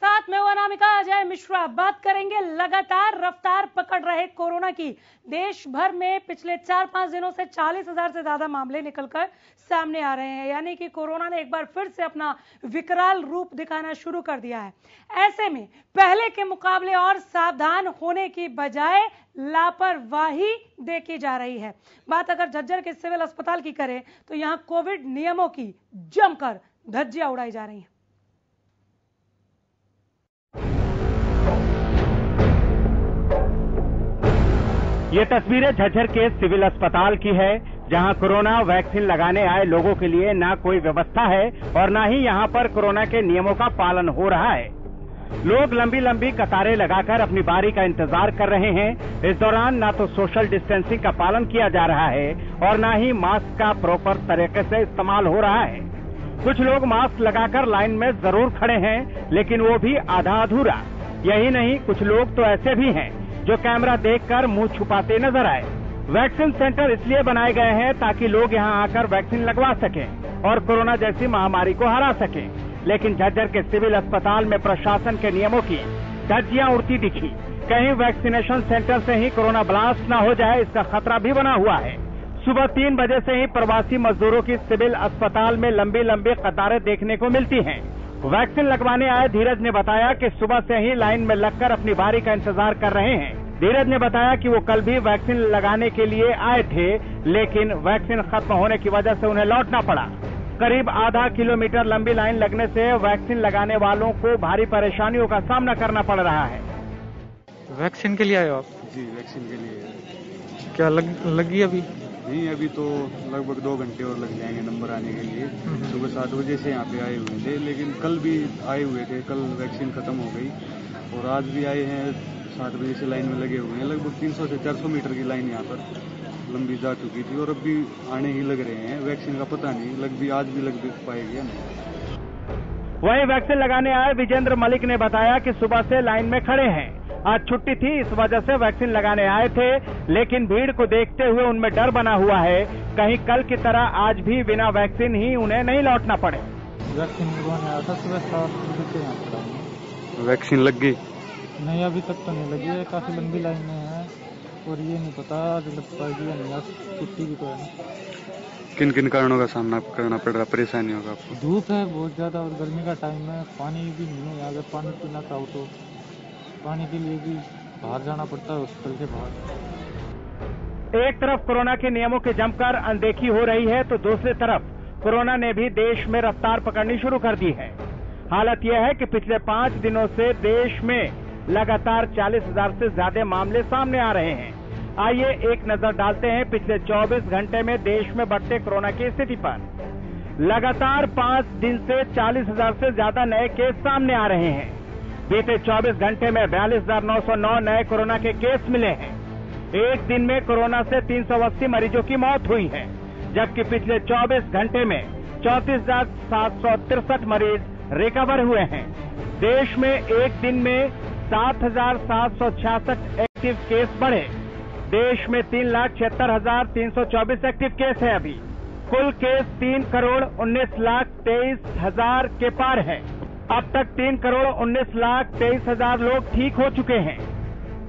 साथ में वो अनामिका अजय मिश्रा। बात करेंगे लगातार रफ्तार पकड़ रहे कोरोना की। देश भर में पिछले 4-5 दिनों से 40,000 से ज्यादा मामले निकलकर सामने आ रहे हैं, यानी कि कोरोना ने एक बार फिर से अपना विकराल रूप दिखाना शुरू कर दिया है। ऐसे में पहले के मुकाबले और सावधान होने की बजाय लापरवाही देखी जा रही है। बात अगर झज्जर के सिविल अस्पताल की करें तो यहां कोविड नियमों की जमकर धज्जियां उड़ाई जा रही हैं। ये तस्वीरें झज्जर के सिविल अस्पताल की है, जहां कोरोना वैक्सीन लगाने आए लोगों के लिए ना कोई व्यवस्था है और ना ही यहां पर कोरोना के नियमों का पालन हो रहा है। लोग लंबी लंबी कतारें लगाकर अपनी बारी का इंतजार कर रहे हैं। इस दौरान ना तो सोशल डिस्टेंसिंग का पालन किया जा रहा है और ना ही मास्क का प्रॉपर तरीके से इस्तेमाल हो रहा है। कुछ लोग मास्क लगाकर लाइन में जरूर खड़े हैं, लेकिन वो भी आधा अधूरा। यही नहीं, कुछ लोग तो ऐसे भी हैं जो कैमरा देखकर मुंह छुपाते नजर आए। वैक्सीन सेंटर इसलिए बनाए गए हैं ताकि लोग यहां आकर वैक्सीन लगवा सकें और कोरोना जैसी महामारी को हरा सकें, लेकिन झज्जर के सिविल अस्पताल में प्रशासन के नियमों की धज्जियां उड़ती दिखी। कहीं वैक्सीनेशन सेंटर से ही कोरोना ब्लास्ट न हो जाए, इसका खतरा भी बना हुआ है। सुबह 3 बजे से ही प्रवासी मजदूरों की सिविल अस्पताल में लंबी लंबी कतारें देखने को मिलती हैं। वैक्सीन लगवाने आए धीरज ने बताया कि सुबह से ही लाइन में लगकर अपनी बारी का इंतजार कर रहे हैं। धीरज ने बताया कि वो कल भी वैक्सीन लगाने के लिए आए थे, लेकिन वैक्सीन खत्म होने की वजह से उन्हें लौटना पड़ा। करीब आधा किलोमीटर लंबी लाइन लगने से वैक्सीन लगाने वालों को भारी परेशानियों का सामना करना पड़ रहा है। वैक्सीन के लिए आए हो आप? जी, वैक्सीन के लिए। क्या लगी अभी? नहीं, अभी तो लगभग 2 घंटे और लग जाएंगे नंबर आने के लिए। सुबह 7 बजे से यहाँ पे आए हुए थे, लेकिन कल भी आए हुए थे। कल वैक्सीन खत्म हो गई और आज भी आए हैं। 7 बजे से लाइन में लगे हुए हैं। लगभग 300 से 400 मीटर की लाइन यहाँ पर लंबी जा चुकी थी और अब भी आने ही लग रहे हैं। वैक्सीन का पता नहीं, आज भी लग पाएगी या नहीं। वहीं वैक्सीन लगाने आए विजेंद्र मलिक ने बताया कि सुबह से लाइन में खड़े हैं। आज छुट्टी थी, इस वजह से वैक्सीन लगाने आए थे, लेकिन भीड़ को देखते हुए उनमें डर बना हुआ है, कहीं कल की तरह आज भी बिना वैक्सीन ही उन्हें नहीं लौटना पड़े। वैक्सीन लगवाने आया था सुबह 7 बजे से यहाँ पर। वैक्सीन लग गई? नहीं, अभी तक तो नहीं लगी है। काफी लंबी लाइन में है और ये नहीं पता आज लग पाएगी या नहीं। आज छुट्टी भी तो है ना। किन किन कारणों का सामना करना पड़ रहा, परेशानियों का आपको? धूप है बहुत ज्यादा और गर्मी का टाइम है। पानी भी नहीं है। अगर पानी पीना चाहो तो पानी के लिए भी बाहर जाना पड़ता है, हॉस्पिटल के बाहर। एक तरफ कोरोना के नियमों की जमकर अनदेखी हो रही है तो दूसरी तरफ कोरोना ने भी देश में रफ्तार पकड़नी शुरू कर दी है। हालत यह है कि पिछले 5 दिनों से देश में लगातार 40,000 से ज्यादा मामले सामने आ रहे हैं। आइए एक नजर डालते हैं पिछले 24 घंटे में देश में बढ़ते कोरोना की स्थिति पर। लगातार 5 दिन से 40,000 से ज्यादा नए केस सामने आ रहे हैं। बीते 24 घंटे में 42,909 नए कोरोना के केस मिले हैं। एक दिन में कोरोना से 380 मरीजों की मौत हुई है, जबकि पिछले 24 घंटे में 34,763 मरीज रिकवर हुए हैं। देश में एक दिन में 7,766 एक्टिव केस बढ़े। देश में 3,76,324 एक्टिव केस है। अभी कुल केस 3,19,23,000 के पार है। अब तक 3,19,23,000 लोग ठीक हो चुके हैं।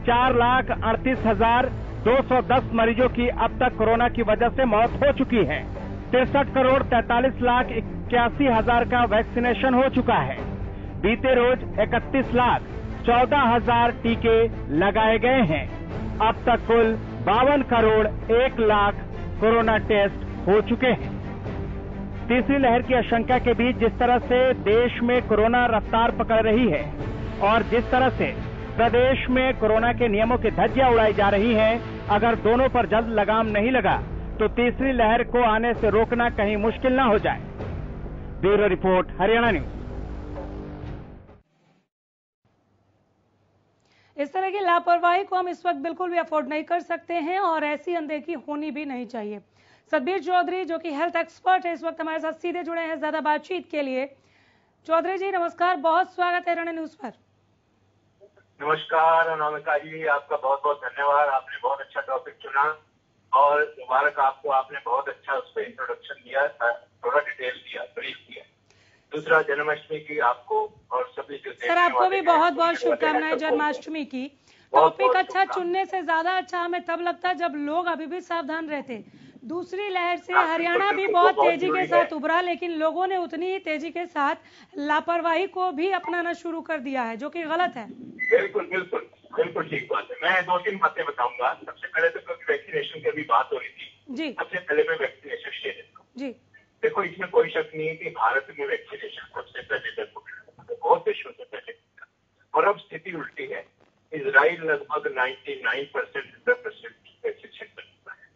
4,38,210 मरीजों की अब तक कोरोना की वजह से मौत हो चुकी है। 63,43,81,000 का वैक्सीनेशन हो चुका है। बीते रोज 31,14,000 टीके लगाए गए हैं। अब तक कुल 52,01,00,000 कोरोना टेस्ट हो चुके हैं। तीसरी लहर की आशंका के बीच जिस तरह से देश में कोरोना रफ्तार पकड़ रही है और जिस तरह से प्रदेश में कोरोना के नियमों की धज्जियां उड़ाई जा रही हैं, अगर दोनों पर जल्द लगाम नहीं लगा तो तीसरी लहर को आने से रोकना कहीं मुश्किल न हो जाए। Bureau report, Haryana news. इस तरह की लापरवाही को हम इस वक्त बिल्कुल भी अफोर्ड नहीं कर सकते हैं और ऐसी अनदेखी होनी भी नहीं चाहिए। सतबीर चौधरी जो कि हेल्थ एक्सपर्ट है, इस वक्त हमारे साथ सीधे जुड़े हैं ज्यादा बातचीत के लिए। चौधरी जी नमस्कार, बहुत स्वागत है हरियाणा न्यूज पर। नमस्कार अनामिका जी, आपका बहुत बहुत धन्यवाद। आपने बहुत अच्छा टॉपिक चुना और मुबारक आपको, आपने बहुत अच्छा उस पर इंट्रोडक्शन दिया, थोड़ा डिटेल दिया, ब्रीफ दिया। दूसरा, जन्माष्टमी की आपको और सभी जो सर आपको भी बहुत बहुत शुभकामनाएं जन्माष्टमी की। टॉपिक अच्छा चुनने से ज्यादा अच्छा हमें तब लगता है जब लोग अभी भी सावधान रहते। दूसरी लहर से हरियाणा भी बहुत तेजी के साथ उभरा, लेकिन लोगों ने उतनी ही तेजी के साथ लापरवाही को भी अपनाना शुरू कर दिया है, जो कि गलत है। बिल्कुल बिल्कुल बिल्कुल ठीक बात है। मैं 2-3 बातें बताऊंगा। सबसे पहले तो क्योंकि वैक्सीनेशन की अभी बात हो रही थी जी, सबसे पहले मैं वैक्सीनेशन ले लेता हूँ जी। देखो, इसमें कोई शक नहीं है कि भारत में वैक्सीनेशन सबसे पहले तक बहुत देशों से पहले था, और अब स्थिति उल्टी है। इजराइल लगभग 99% वैक्सीनेशन कर चुका है,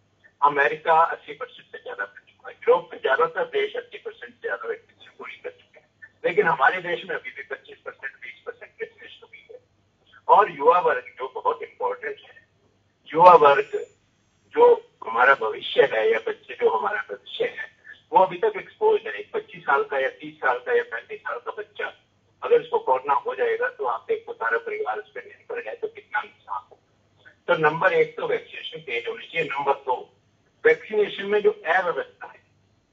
अमेरिका 80% से ज्यादा कर चुका है, यूरोप के ज्यादातर देश 80% से ज्यादा वैक्सीनेशन पूरी कर चुके हैं, लेकिन हमारे देश में अभी भी 25% 20% वैक्सीनेशन हुई है। और युवा वर्ग जो बहुत इंपॉर्टेंट है, युवा वर्ग जो हमारा भविष्य है, या बच्चे जो हमारा भविष्य है, वो अभी तक एक्सपोज है। 25 साल का या 30 साल का या 35 साल का बच्चा अगर उसको कोरोना हो जाएगा तो आप देखो सारा परिवार उस पर निर्भर है, तो कितना नुकसान होगा। तो नंबर 1 तो वैक्सीनेशन तेज होनी चाहिए। नंबर 2, वैक्सीनेशन में जो अव्यवस्था है,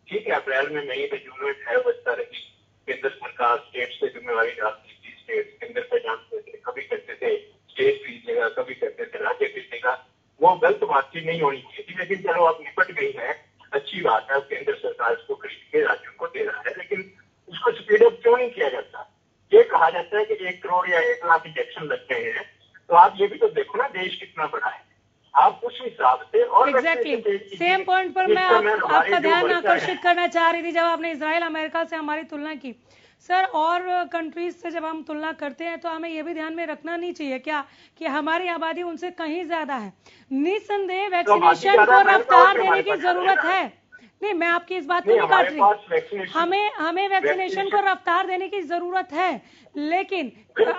ठीक है, अप्रैल में मई में जून में अव्यवस्था रही, केंद्र सरकार स्टेट से जिम्मेवारी डालती थी, स्टेट केंद्र पर जानते थे, कभी करते थे स्टेट भेज देगा, कभी करते थे राज्य भेज देगा, वो गलत बातचीत नहीं होनी चाहिए थी। लेकिन चलो अब निपट गई है, अच्छी बात है, केंद्र सरकार इसको खरीद के राज्यों को दे रहा है, लेकिन उसको स्पीड अप क्यों नहीं किया जाता? ये कहा जाता है कि 1 करोड़ या 1 लाख इंजेक्शन लग गए हैं, तो आप ये भी तो देखो ना देश कितना बड़ा है, आप उस हिसाब से। और एग्जैक्टली सेम पॉइंट पर मैं आपका ध्यान आकर्षित करना चाह रही थी जब आपने इजराइल अमेरिका से हमारी तुलना की। सर, और कंट्रीज से जब हम तुलना करते हैं तो हमें यह भी ध्यान में रखना नहीं चाहिए क्या कि हमारी आबादी उनसे कहीं ज्यादा है। निस्संदेह वैक्सीनेशन को रफ्तार देने की जरूरत है। नहीं, मैं आपकी इस बात को नहीं काट रही, हमें वैक्सीनेशन को रफ्तार देने की जरूरत है, लेकिन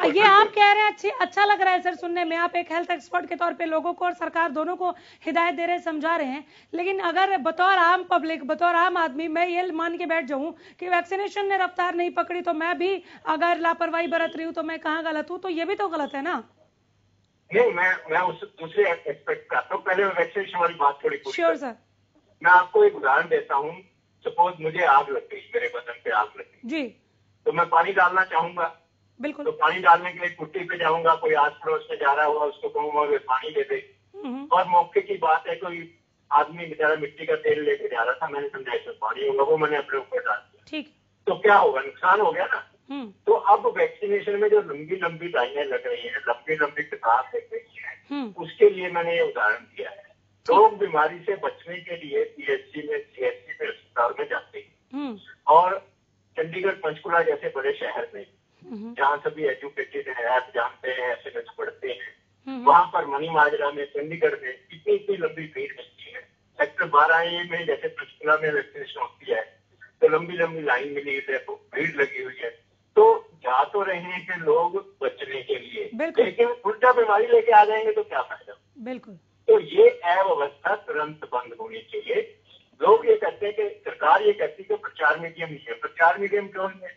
ये आप कह रहे हैं अच्छा लग रहा है सर सुनने में। आप एक हेल्थ एक्सपर्ट के तौर पे लोगों को और सरकार दोनों को हिदायत दे रहे हैं, समझा रहे हैं, लेकिन अगर बतौर आम पब्लिक, बतौर आम आदमी मैं ये मान के बैठ जाऊं कि वैक्सीनेशन ने रफ्तार नहीं पकड़ी तो मैं भी अगर लापरवाही बरत रही हूँ तो मैं कहाँ गलत हूँ? तो ये भी तो गलत है ना। नहीं, मैं उस दूसरे एक्सपेक्ट करता हूँ। पहले वैक्सीनेशन वाली बात थोड़ी पूरी। Sure sir. मैं आपको एक उदाहरण देता हूँ। सपोज मुझे आग लग गई, मेरे बदन पे आग लग गई जी, तो मैं पानी डालना चाहूंगा। बिल्कुल। तो पानी डालने के लिए कुट्टी पे जाऊंगा, कोई आस पड़ोस में जा रहा होगा, उसको कहूंगा वे पानी दे दे। और मौके की बात है, कोई आदमी बेचारा मिट्टी का तेल लेके जा रहा था, मैंने समझा इसमें पानी होगा, वो मैंने अपने ऊपर डाल दिया, ठीक, तो क्या होगा? नुकसान हो गया ना। तो अब वैक्सीनेशन में जो लंबी लंबी लाइनें लग रही है, लंबी लंबी कतार लग रही है, उसके लिए मैंने ये उदाहरण दिया है। लोग बीमारी से बचने के लिए पीएचसी में, सीएचसी में, अस्पताल में जाते हैं, और चंडीगढ़, पंचकुला जैसे बड़े शहर में जहाँ सभी एजुकेटेड है, आप जानते हैं, एसएमएस पढ़ते हैं, वहाँ पर मनी माजरा में, चंडीगढ़ में इतनी लंबी भीड़ लगती है। सेक्टर 12A में जैसे पंचकुला में वैक्सीनेशन होती है तो लंबी लंबी लाइन मिली है, भीड़ लगी हुई है। तो जा तो रहे हैं कि लोग बचने के लिए, लेकिन उल्टा बीमारी लेके आ जाएंगे तो क्या फायदा? बिल्कुल। तो ये अव्यवस्था तुरंत बंद होनी चाहिए। लोग ये कहते हैं कि सरकार ये कहती है कि प्रचार मीडियम नहीं है। प्रचार मीडियम क्यों नहीं है?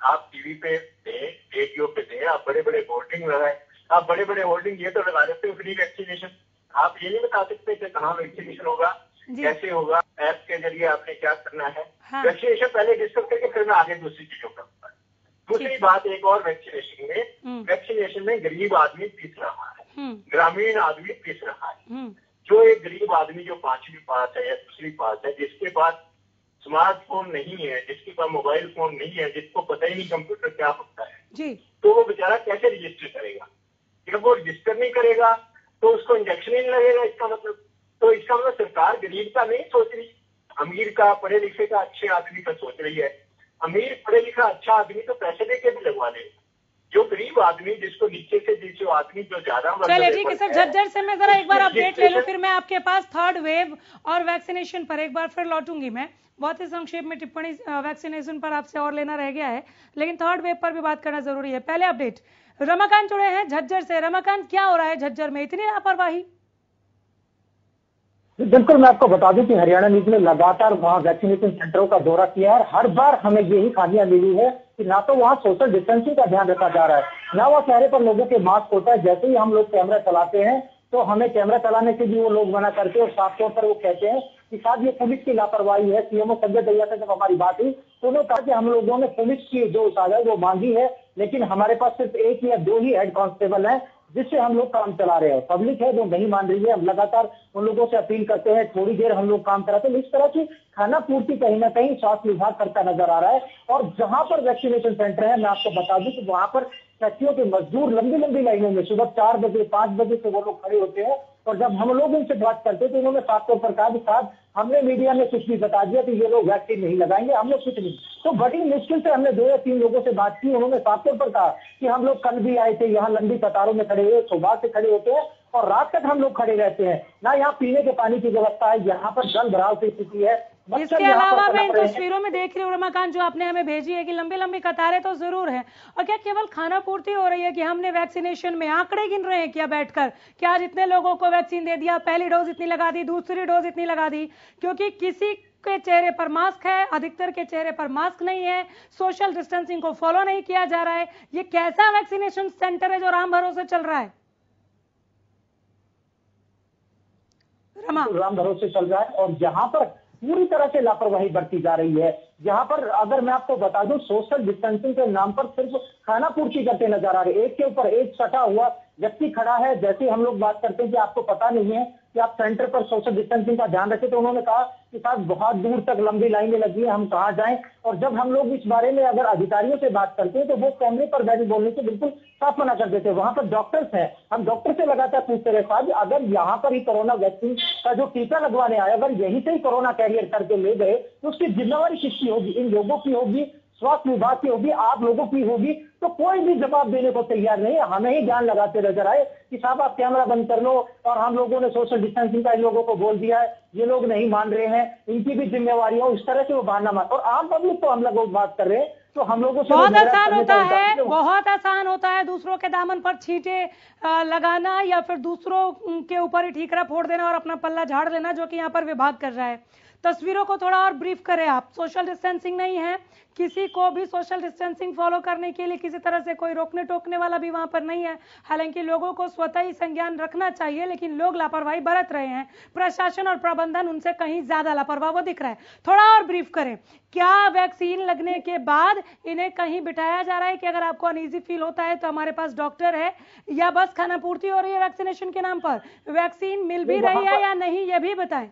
आप टीवी पे दें, रेडियो पे दें, आप बड़े बड़े होर्डिंग लगाए, आप बड़े बड़े होर्डिंग ये तो लगा देते हो फ्री वैक्सीनेशन। आप ये नहीं बता सकते कि कहाँ वैक्सीनेशन होगा, कैसे होगा, ऐप के जरिए आपने क्या करना है। वैक्सीनेशन पहले डिस्कस करके फिर मैं आगे दूसरी चीजों का। दूसरी बात एक और, वैक्सीनेशन में गरीब आदमी पिस रहा है, ग्रामीण आदमी पिस रहा है। जो एक गरीब आदमी जो 5वीं पास है या दूसरी पास है, जिसके पास स्मार्टफोन नहीं है, जिसके पास मोबाइल फोन नहीं है, जिसको पता ही नहीं कंप्यूटर क्या होता है जी, तो वो बेचारा कैसे रजिस्टर करेगा? जब वो रजिस्टर नहीं करेगा तो उसको इंजेक्शन ही नहीं लगेगा। इसका मतलब सरकार गरीब का नहीं सोच रही, अमीर का, पढ़े लिखे का, अच्छे आदमी का सोच रही है। अमीर पढ़े लिखा अच्छा आदमी तो पैसे देके भी लगवा ले। जो गरीब आदमी, जिसको नीचे से नीचे आदमी जो ज्यादा, चलिए ठीक है सर, झज्जर से मैं जरा एक बार अपडेट ले लूं, फिर मैं आपके पास थर्ड वेव और वैक्सीनेशन पर एक बार फिर लौटूंगी। मैं बहुत ही संक्षेप में टिप्पणी वैक्सीनेशन पर आपसे और लेना रह गया है, लेकिन थर्ड वेव पर भी बात करना जरूरी है। पहले अपडेट, रमाकांत जुड़े हैं झज्जर से। रमाकांत, क्या हो रहा है झज्जर में, इतनी लापरवाही? बिल्कुल, मैं आपको बता दूं कि हरियाणा न्यूज ने लगातार वहां वैक्सीनेशन सेंटरों का दौरा किया है और हर बार हमें यही खामियां मिली है कि ना तो वहां सोशल डिस्टेंसिंग का ध्यान रखा जा रहा है, ना वहाँ चेहरे पर लोगों के मास्क होता है। जैसे ही हम लोग कैमरा चलाते हैं तो हमें कैमरा चलाने से भी वो लोग मना करते हैं और साफ तौर पर वो कहते हैं कि शायद ये पुलिस की लापरवाही है। सीएमओ संजय दहिया से जब हमारी बात हुई तो उन्होंने कहा कि हम लोगों ने पुलिस की जो साझा वो मांगी है, लेकिन हमारे पास सिर्फ 1 या 2 ही हेड कांस्टेबल हैं जिससे हम लोग काम चला रहे हैं। पब्लिक है जो नहीं मान रही है, हम लगातार उन लोगों से अपील करते हैं, थोड़ी देर हम लोग काम कराते हैं। इस तरह की खाना पूर्ति कहीं ना कहीं स्वास्थ्य विभाग करता नजर आ रहा है। और जहां पर वैक्सीनेशन सेंटर है, मैं आपको बता दूं कि वहां पर फैक्ट्रियों के मजदूर लंबी लंबी लाइनों में सुबह 4 बजे 5 बजे से वो लोग खड़े होते हैं। और जब हम लोग उनसे बात करते तो उन्होंने साफ तौर पर कहा कि साहब हमने मीडिया में कुछ भी बता दिया कि ये लोग वैक्सीन नहीं लगाएंगे, हम लोग कुछ नहीं। तो बड़ी मुश्किल से हमने 2 या 3 लोगों से बात की, उन्होंने साफ तौर पर कहा कि हम लोग कल भी आए थे, यहाँ लंबी कतारों में खड़े हुए, सुबह से खड़े होते हैं और रात तक हम लोग खड़े रहते हैं। ना यहाँ पीने के पानी की व्यवस्था है, यहाँ पर जल भराव की स्थिति है। इसके अलावा मैं इन तस्वीरों में देख रही हूँ रमाकांत, जो आपने हमें भेजी है कि लंबी लंबी कतारें तो जरूर है। और क्या केवल खाना पूर्ति हो रही है कि हमने वैक्सीनेशन में आंकड़े गिन रहे हैं क्या बैठकर कि आज इतने लोगों को वैक्सीन दे दिया, पहली डोज इतनी लगा दी, दूसरी डोज इतनी लगा दी? क्योंकि किसी के चेहरे पर मास्क है, अधिकतर के चेहरे पर मास्क नहीं है, सोशल डिस्टेंसिंग को फॉलो नहीं किया जा रहा है। ये कैसा वैक्सीनेशन सेंटर है जो राम भरोसे चल रहा है? राम भरोसे चल रहा है और जहां पर पूरी तरह से लापरवाही बरती जा रही है। यहाँ पर अगर मैं आपको बता दूं, सोशल डिस्टेंसिंग के नाम पर सिर्फ खाना पूर्ति करते नजर आ रहे, एक के ऊपर एक सटा हुआ व्यक्ति खड़ा है। जैसे हम लोग बात करते हैं कि आपको पता नहीं है कि आप सेंटर पर सोशल डिस्टेंसिंग का ध्यान रखें, तो उन्होंने कहा कि साहब बहुत दूर तक लंबी लाइनें लगी है, हम कहाँ जाएं। और जब हम लोग इस बारे में अगर अधिकारियों से बात करते हैं तो वो कैमरे पर बैठ बोलने से बिल्कुल साफ मना कर देते हैं। वहां पर डॉक्टर्स हैं, हम डॉक्टर से लगातार पूछते रहे, साहब अगर यहाँ पर ही कोरोना वैक्सीन का जो टीका लगवाने आया, अगर यहीं से ही कोरोना कैरियर करके ले गए तो उसकी जिम्मेवारी किसकी होगी? इन लोगों की होगी, स्वास्थ्य विभाग की होगी, आप लोगों की होगी। तो कोई भी जवाब देने को तैयार नहीं है। हमें ही ज्ञान लगाते नजर आए कि साहब आप कैमरा बंद कर लो, और हम लोगों ने सोशल डिस्टेंसिंग का इन लोगों को बोल दिया है, ये लोग नहीं मान रहे हैं, इनकी भी जिम्मेवारी हो। इस तरह से वो बहाना मार, और आम पब्लिक तो हम लोग बात कर रहे हैं तो हम लोगों से बहुत आसान होता है, बहुत आसान होता है दूसरों के दामन पर छींटे लगाना या फिर दूसरों के ऊपर ही ठीकरा फोड़ देना और अपना पल्ला झाड़ लेना, जो कि यहाँ पर विभाग कर रहा है। तस्वीरों को थोड़ा और ब्रीफ करें आप। सोशल डिस्टेंसिंग नहीं है, किसी को भी सोशल डिस्टेंसिंग फॉलो करने के लिए किसी तरह से कोई रोकने टोकने वाला भी वहां पर नहीं है। हालांकि लोगों को स्वतः ही संज्ञान रखना चाहिए, लेकिन लोग लापरवाही बरत रहे हैं। प्रशासन और प्रबंधन उनसे कहीं ज्यादा लापरवाह वो दिख रहा है। थोड़ा और ब्रीफ करें, क्या वैक्सीन लगने के बाद इन्हें कहीं बिठाया जा रहा है कि अगर आपको अनईजी फील होता है तो हमारे पास डॉक्टर है, या बस खाना पूर्ति हो रही है वैक्सीनेशन के नाम पर? वैक्सीन मिल भी रही है या नहीं, ये भी बताएं।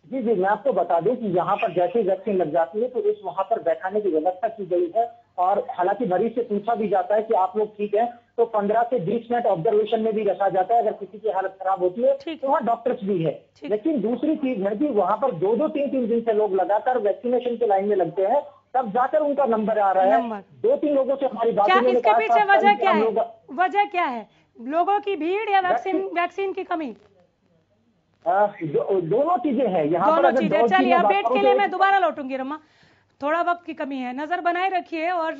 जी, मैं आपको बता दूं कि यहाँ पर जैसे ही वैक्सीन लग जाती है तो इस वहां पर बैठाने की व्यवस्था की गई है। और हालांकि मरीज से पूछा भी जाता है कि आप लोग ठीक है, तो 15 से 20 मिनट ऑब्जर्वेशन में भी रखा जाता है। अगर किसी की हालत खराब होती है तो वहाँ डॉक्टर्स भी है। लेकिन दूसरी चीज है कि वहाँ पर 2-2, 3-3 दिन से लोग लगातार वैक्सीनेशन की लाइन में लगते हैं, तब जाकर उनका नंबर आ रहा है। 2-3 लोगों से हमारी बात हुई, इसके पीछे वजह क्या है? वजह क्या है? लोगों की भीड़ या वैक्सीन की कमी? दोनों चीजें हैं यहाँ पर। चीजें, चलिए अपडेट के लिए मैं दोबारा लौटूंगी रमा। थोड़ा वक्त की कमी है, नजर बनाए रखिए। और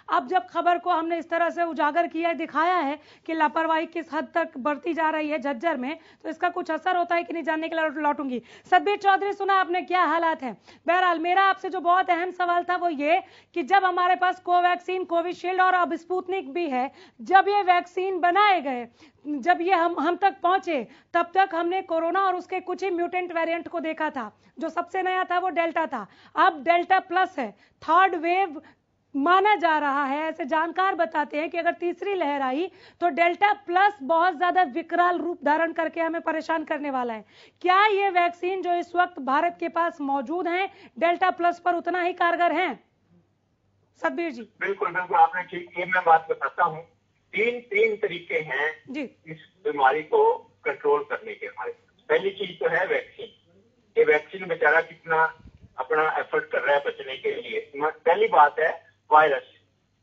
अब जब खबर को हमने इस तरह से उजागर किया है, दिखाया है कि लापरवाही किस हद तक बढ़ती जा रही है झज्जर में, तो इसका कुछ असर होता है कि नहीं जानने के लिए लौटूंगी। सतबीर चौधरी, सुना आपने क्या हालात है? बहरहाल मेरा आपसे जो बहुत अहम सवाल था वो ये कि जब हमारे पास कोवैक्सीन, कोविशील्ड और अब स्पुतनिक भी है, जब ये वैक्सीन बनाए गए, जब ये हम तक पहुंचे, तब तक हमने कोरोना और उसके कुछ ही म्यूटेंट वेरिएंट को देखा था। जो सबसे नया था वो डेल्टा था, अब डेल्टा प्लस है, थर्ड वेव माना जा रहा है। ऐसे जानकार बताते हैं कि अगर तीसरी लहर आई तो डेल्टा प्लस बहुत ज्यादा विकराल रूप धारण करके हमें परेशान करने वाला है। क्या ये वैक्सीन जो इस वक्त भारत के पास मौजूद है डेल्टा प्लस पर उतना ही कारगर है? सतबीर जी। बिल्कुल बिल्कुल, आपने ठीक की। मैं बात बताता हूँ, तीन तरीके हैं जी इस बीमारी को कंट्रोल करने के हमारे। पहली चीज तो है वैक्सीन। ये वैक्सीन बेचारा कितना अपना एफर्ट कर रहा है बचने के लिए। पहली बात है वायरस,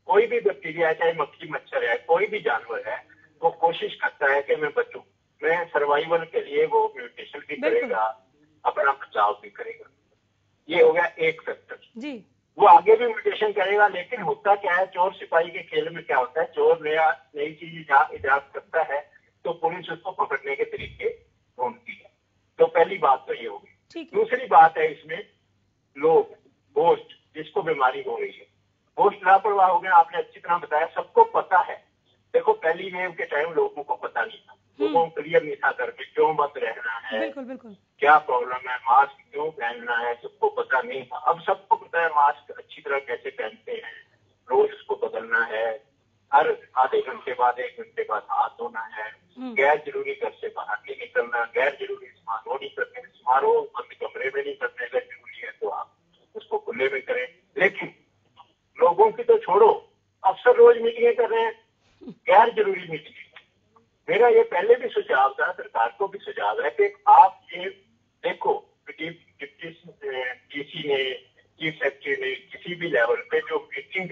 कोई भी बैक्टीरिया है, चाहे मक्खी मच्छर है, कोई भी जानवर है, वो कोशिश करता है कि मैं बचूं, मैं सर्वाइवल के लिए वो म्यूटेशन भी करेगा, अपना बचाव भी करेगा। ये हो गया एक फैक्टर जी। वो आगे भी म्यूटेशन करेगा, लेकिन होता क्या है, चोर सिपाही के खेल में क्या होता है, चोर नई चीज इजाद करता है तो पुलिस उसको पकड़ने के तरीके ढूंढती है। तो पहली बात तो ये होगी। दूसरी बात है इसमें लोग, होस्ट जिसको बीमारी हो रही है, होस्ट लापरवाह हो गया। आपने अच्छी तरह बताया, सबको पता है। देखो पहली वेव के टाइम लोगों को पता नहीं था, लोगों को क्लियर नहीं था घर में क्यों मत रहना है, बिल्कुल बिल्कुल, क्या प्रॉब्लम है, मास्क क्यों पहनना है, सबको पता नहीं था। अब सबको पता है मास्क अच्छी तरह कैसे पहनते हैं, रोज उसको बदलना है, हर आधे घंटे बाद 1 घंटे बाद हाथ धोना है, गैर जरूरी घर से बाहर नहीं निकलना, गैर जरूरी समारोह नहीं करने, समारोह बंद कमरे में नहीं करने, अगर जरूरी है तो आप उसको खुले में करें। लेकिन लोगों की तो छोड़ो, अफसर रोज मीटिंगें कर रहे हैं, गैर जरूरी मीटिंगें। मेरा ये पहले भी सुझाव था, सरकार को भी सुझाव है कि आप ये देखो डीसी ने, चीफ सेक्रेटरी ने किसी भी लेवल पे जो मीटिंग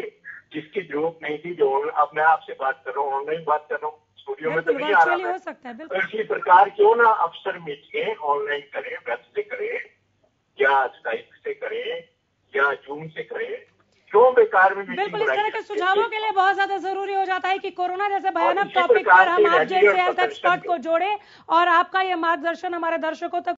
जिसकी जरूरत नहीं थी, जो अब मैं आपसे बात कर रहा हूँ, ऑनलाइन बात कर रहा हूँ, स्टूडियो में तो नहीं आ रहा हो सकता है, तो इसी प्रकार क्यों ना अफसर मीटिंगें ऑनलाइन करें, वेब से करें या स्काइप से करें या जूम से करें, क्यों बेकार में बिल्कुल। इस तरह के सुझावों के लिए बहुत ज्यादा जरूरी हो जाता है कि कोरोना जैसे भयानक टॉपिक पर हम आप जैसे हेल्थ एक्सपर्ट को जोड़े और आपका ये मार्गदर्शन हमारे दर्शकों तक